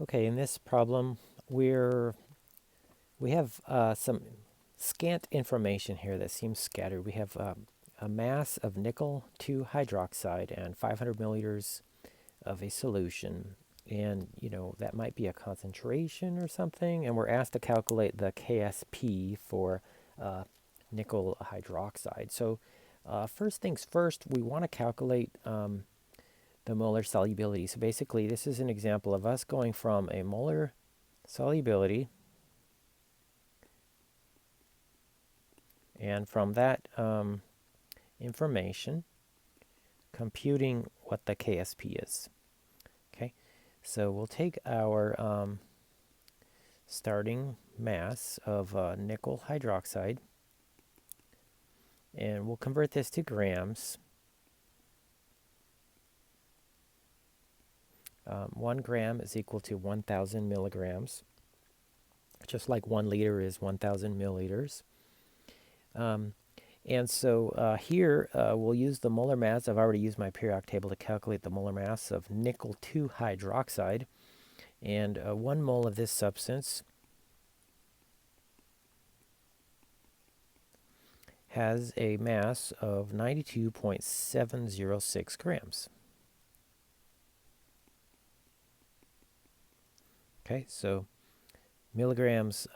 Okay, in this problem, we have some scant information here that seems scattered. We have a mass of nickel 2 hydroxide and 500 milliliters of a solution. And, that might be a concentration or something. And we're asked to calculate the Ksp for nickel hydroxide. So first things first, we want to calculate the molar solubility. So basically, this is an example of us going from a molar solubility, and from that information, computing what the Ksp is. Okay, so we'll take our starting mass of nickel hydroxide, and we'll convert this to grams. 1 gram is equal to 1,000 milligrams, just like 1 liter is 1,000 milliliters. And so here we'll use the molar mass. I've already used my periodic table to calculate the molar mass of nickel 2 hydroxide. And 1 mole of this substance has a mass of 92.706 grams. Okay, so milligrams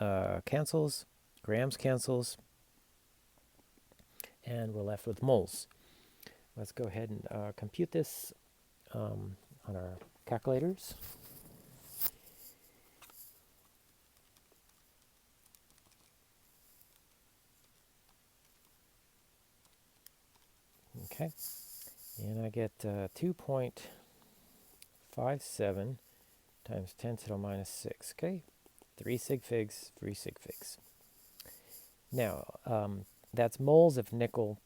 cancels, grams cancels, and we're left with moles. Let's go ahead and compute this on our calculators. Okay, and I get 2.57 times 10 to the minus 6. Okay, 3 sig figs, 3 sig figs. Now, that's moles of nickel.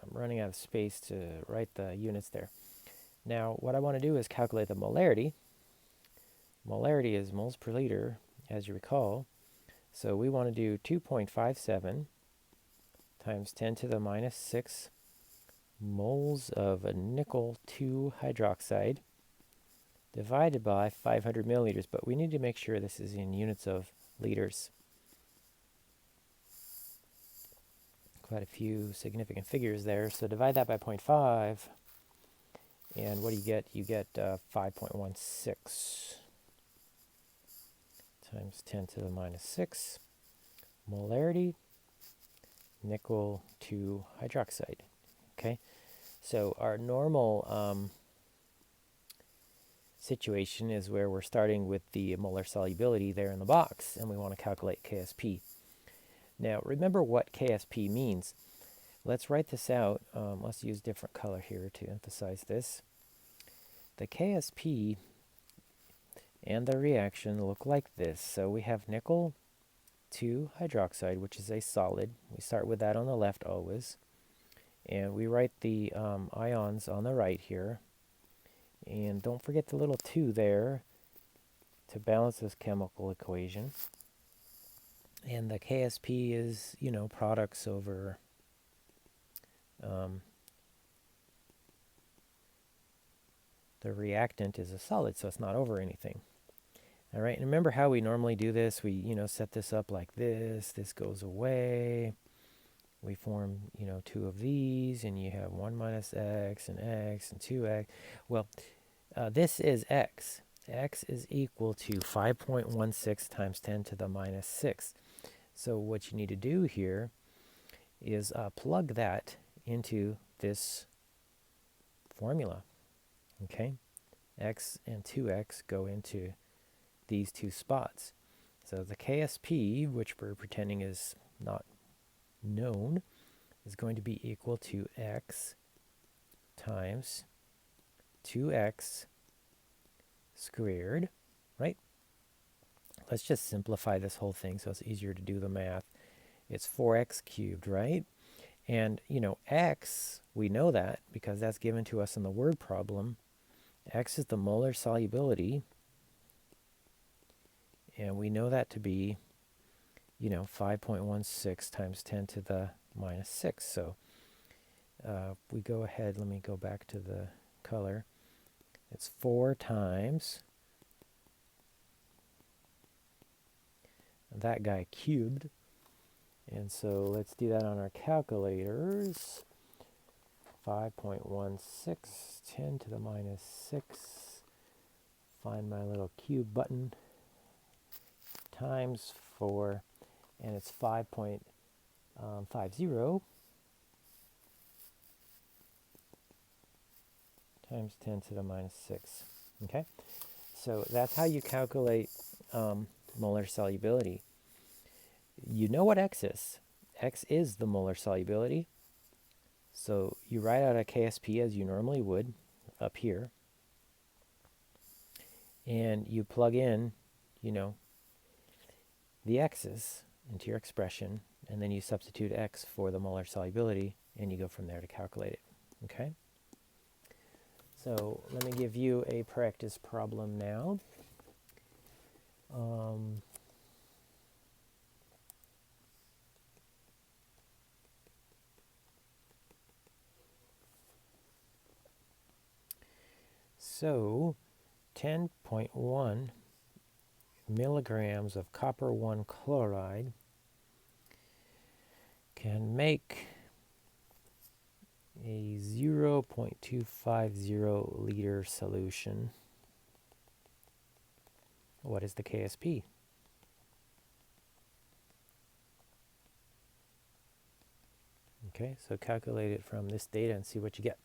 I'm running out of space to write the units there. Now, what I want to do is calculate the molarity. Molarity is moles per liter, as you recall. So we want to do 2.57 times 10 to the minus 6 moles of a nickel 2 hydroxide divided by 500 milliliters. But we need to make sure this is in units of liters. Quite a few significant figures there. So divide that by 0.5. And what do you get? You get 5.16 times 10 to the minus 6 molarity nickel 2 hydroxide. Okay, so our normal situation is where we're starting with the molar solubility there in the box, and we want to calculate Ksp. Now, remember what Ksp means. Let's write this out. Let's use different color here to emphasize this. The Ksp and the reaction look like this. So we have nickel 2 hydroxide, which is a solid. We start with that on the left always. And we write the ions on the right here. And don't forget the little 2 there to balance this chemical equation. And the Ksp is, products over the reactant is a solid, so it's not over anything. All right, and remember how we normally do this? We, set this up like this. This goes away. We form, 2 of these, and you have 1 minus x and 2x. Well, this is x. X is equal to 5.16 times 10 to the minus 6. So what you need to do here is plug that into this formula. Okay, x and 2x go into these 2 spots. So the Ksp, which we're pretending is not known, is going to be equal to x times 2x squared, right? Let's just simplify this whole thing so it's easier to do the math. It's 4x cubed, right? And, x, we know that because that's given to us in the word problem. X is the molar solubility, and we know that to be, 5.16 times 10 to the minus 6. So we go ahead, let me go back to the color. It's 4 times that guy cubed. And so let's do that on our calculators. 5.16, 10 to the minus 6. Find my little cube button. Times 4, and it's 5.50 times 10 to the minus 6. Okay, so that's how you calculate molar solubility. You know what x is. X is the molar solubility. So you write out a Ksp as you normally would up here. And you plug in, you know, the x's into your expression, and then you substitute x for the molar solubility, and you go from there to calculate it. Okay? So let me give you a practice problem now. So 10.1 milligrams of copper 1 chloride can make a 0.250 liter solution. What is the Ksp? Okay, so calculate it from this data and see what you get.